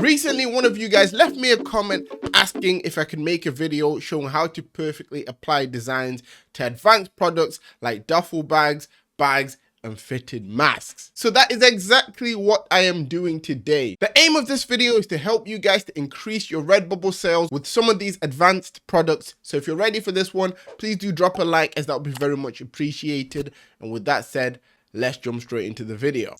Recently, one of you guys left me a comment asking if I could make a video showing how to perfectly apply designs to advanced products like duffel bags, and fitted masks. So that is exactly what I am doing today. The aim of this video is to help you guys to increase your Redbubble sales with some of these advanced products. So if you're ready for this one, please do drop a like, as that would be very much appreciated. And with that said, let's jump straight into the video.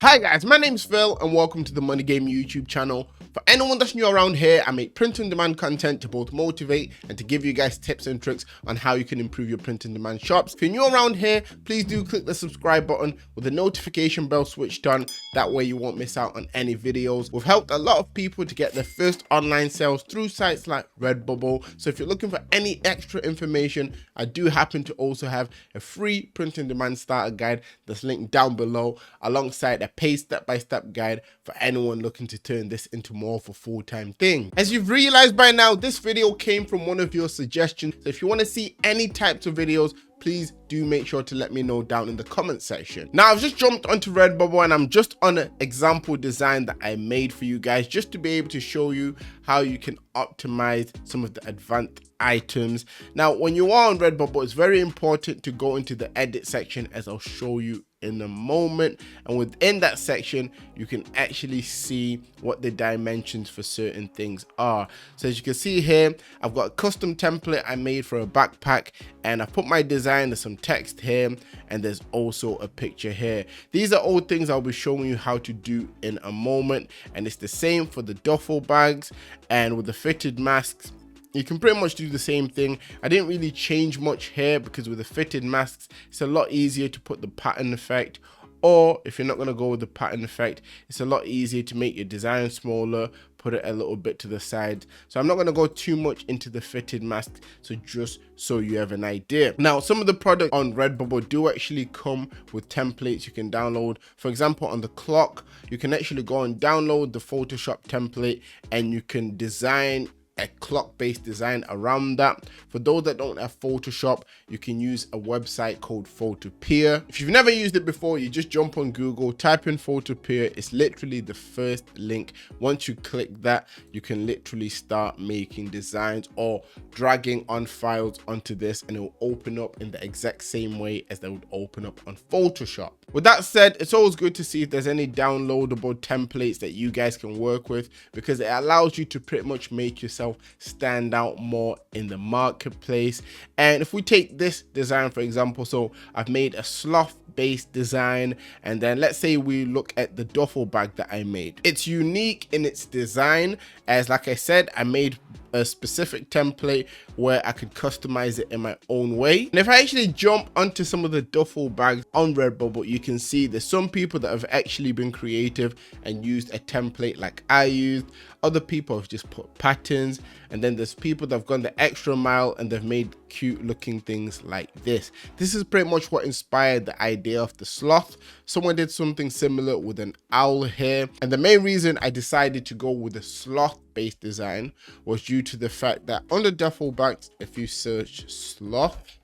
Hi guys, my name's Phil and welcome to the Money Game YouTube channel. For anyone that's new around here, I make print on demand content to both motivate and to give you guys tips and tricks on how you can improve your print on demand shops. If you're new around here, please do click the subscribe button with the notification bell switched on. That way you won't miss out on any videos. We've helped a lot of people to get their first online sales through sites like Redbubble. So if you're looking for any extra information, I do happen to also have a free print on demand starter guide that's linked down below, alongside a paid step-by-step guide for anyone looking to turn this into more of a full-time thing. As you've realized by now, this video came from one of your suggestions. So if you want to see any types of videos, please do make sure to let me know down in the comment section. Now, I've just jumped onto Redbubble and I'm just on an example design that I made for you guys, just to be able to show you how you can optimize some of the advanced items. Now, when you are on Redbubble, it's very important to go into the edit section, as I'll show you in a moment. And within that section, you can actually see what the dimensions for certain things are. So as you can see here, I've got a custom template I made for a backpack, and I put my design, there's some text here, and there's also a picture here. These are all things I'll be showing you how to do in a moment. And it's the same for the duffel bags, and with the fitted masks, you can pretty much do the same thing. I didn't really change much here because with the fitted masks, it's a lot easier to put the pattern effect, or if you're not going to go with the pattern effect, it's a lot easier to make your design smaller, put it a little bit to the side. So I'm not going to go too much into the fitted masks, so just so you have an idea. Now, some of the products on Redbubble do actually come with templates you can download. For example, on the clock, you can actually go and download the Photoshop template, and you can design a clock-based design around that. For those that don't have Photoshop, you can use a website called Photopea. If you've never used it before, you just jump on Google, type in Photopea. It's literally the first link. Once you click that, you can literally start making designs or dragging on files onto this, and it will open up in the exact same way as they would open up on Photoshop. With that said, it's always good to see if there's any downloadable templates that you guys can work with, because it allows you to pretty much make yourself stand out more in the marketplace. And if we take this design, for example, so I've made a sloth based design, and then let's say we look at the duffel bag that I made. It's unique in its design, as like I said, I made a specific template where I could customize it in my own way. And if I actually jump onto some of the duffel bags on Redbubble, you can see there's some people that have actually been creative and used a template like I used. Other people have just put patterns, and then there's people that have gone the extra mile and they've made cute looking things like this. This is pretty much what inspired the idea of the sloth. Someone did something similar with an owl here, and the main reason I decided to go with a sloth based design was due to the fact that on the duffel bags, if you search sloth,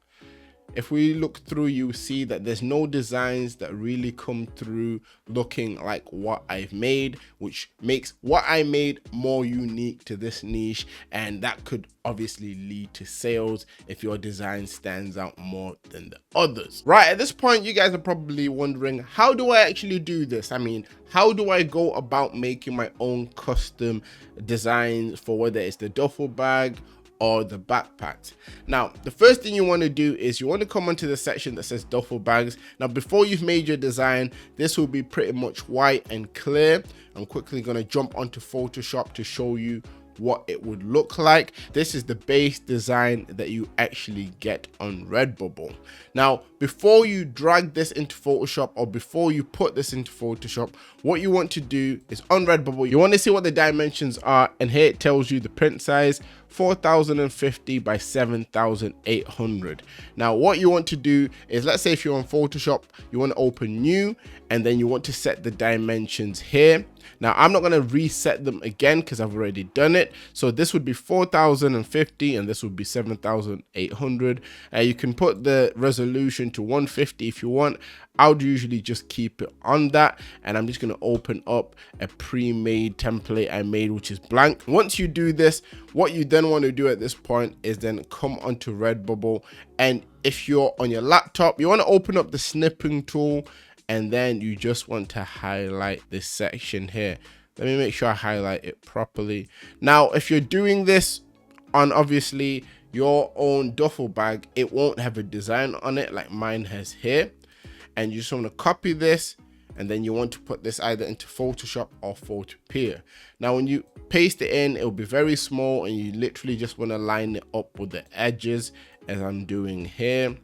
if we look through, you see that there's no designs that really come through looking like what I've made, which makes what I made more unique to this niche, and that could obviously lead to sales if your design stands out more than the others. Right, at this point, you guys are probably wondering, how do I actually do this? I mean, how do I go about making my own custom designs for whether it's the duffel bag or the backpacks? Now, the first thing you want to do is you want to come onto the section that says duffel bags. Now, before you've made your design, this will be pretty much white and clear. I'm quickly going to jump onto Photoshop to show you what it would look like. This is the base design that you actually get on Redbubble. Now, before you drag this into Photoshop, or before you put this into Photoshop, what you want to do is on Redbubble, you want to see what the dimensions are, and here it tells you the print size, 4050 by 7800. Now what you want to do is, let's say if you're on Photoshop, you want to open new, and then you want to set the dimensions here. Now I'm not going to reset them again because I've already done it. So this would be 4050 and this would be 7800. You can put the resolution to 150 if you want. I would usually just keep it on that, and I'm just going to open up a pre-made template I made, which is blank. Once you do this, what you then want to do at this point is then come onto Redbubble, and if you're on your laptop, you want to open up the snipping tool, and then you just want to highlight this section here. Let me make sure I highlight it properly. Now if you're doing this on obviously your own duffel bag, it won't have a design on it like mine has here. And you just want to copy this, and then you want to put this either into Photoshop or Photopea. Now when you paste it in, it will be very small, and you literally just want to line it up with the edges as I'm doing here.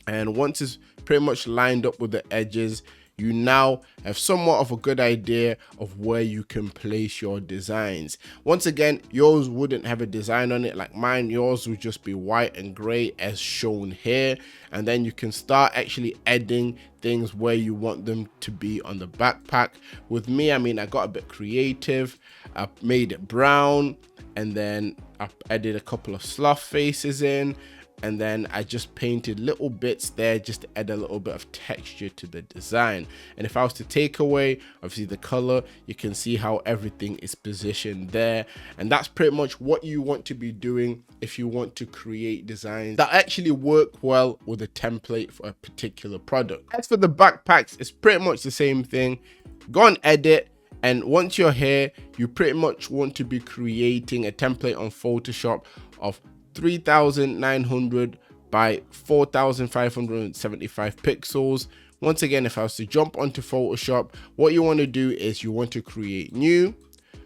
And once it's pretty much lined up with the edges, you now have somewhat of a good idea of where you can place your designs. Once again, yours wouldn't have a design on it like mine. Yours would just be white and gray as shown here, and then you can start actually adding things where you want them to be on the backpack. With me, I mean, I got a bit creative. I made it brown, and then I added a couple of sloth faces in, and then I just painted little bits there just to add a little bit of texture to the design. And if I was to take away obviously the color, you can see how everything is positioned there. And that's pretty much what you want to be doing if you want to create designs that actually work well with a template for a particular product. As for the backpacks, it's pretty much the same thing. Go and edit. And once you're here, you pretty much want to be creating a template on Photoshop of 3900 by 4575 pixels. Once again, if I was to jump onto Photoshop, what you want to do is you want to create new.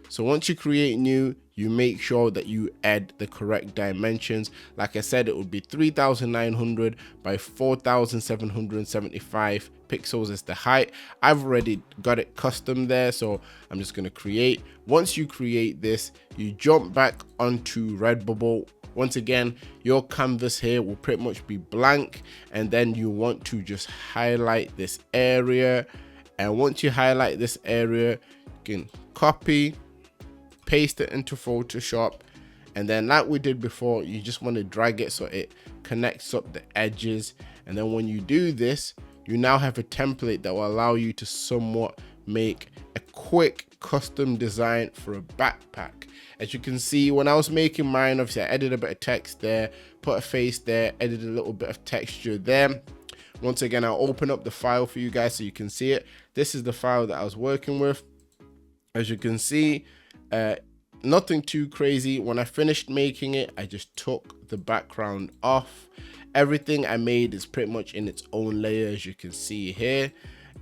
So once you create new, you make sure that you add the correct dimensions. Like I said, it would be 3900 by 4775 pixels is the height. I've already got it custom there, so I'm just going to create. Once you create this, you jump back onto Redbubble. Once again, your canvas here will pretty much be blank, and then you want to just highlight this area. And once you highlight this area, you can copy, paste it into Photoshop, and then like we did before, you just want to drag it so it connects up the edges. And then when you do this, you now have a template that will allow you to somewhat make a quick custom design for a backpack. As you can see, when I was making mine, obviously I added a bit of text there, put a face there, added a little bit of texture there. Once again, I'll open up the file for you guys so you can see it. This is the file that I was working with. As you can see, nothing too crazy. When I finished making it, I just took the background off. Everything I made is pretty much in its own layer, as you can see here.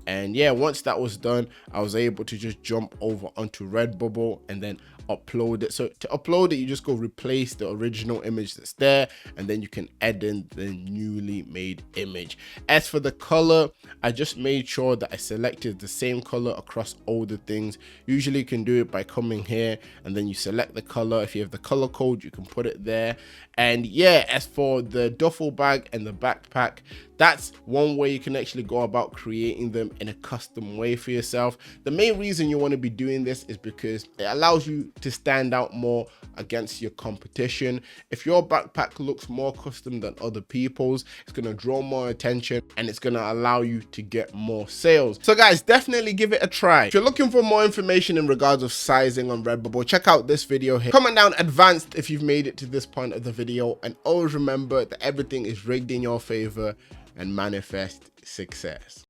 And yeah, once that was done, I was able to just jump over onto Redbubble and then upload it. So to upload it, you just go replace the original image that's there, and then you can add in the newly made image. As for the color, I just made sure that I selected the same color across all the things. Usually you can do it by coming here and then you select the color. If you have the color code, you can put it there. And yeah, as for the duffel bag and the backpack, that's one way you can actually go about creating them in a custom way for yourself. The main reason you want to be doing this is because it allows you to stand out more against your competition. If your backpack looks more custom than other people's, it's going to draw more attention and it's going to allow you to get more sales. So guys, definitely give it a try. If you're looking for more information in regards of sizing on Redbubble, check out this video here. Comment down advanced if you've made it to this point of the video, and always remember that everything is rigged in your favor, and manifest success.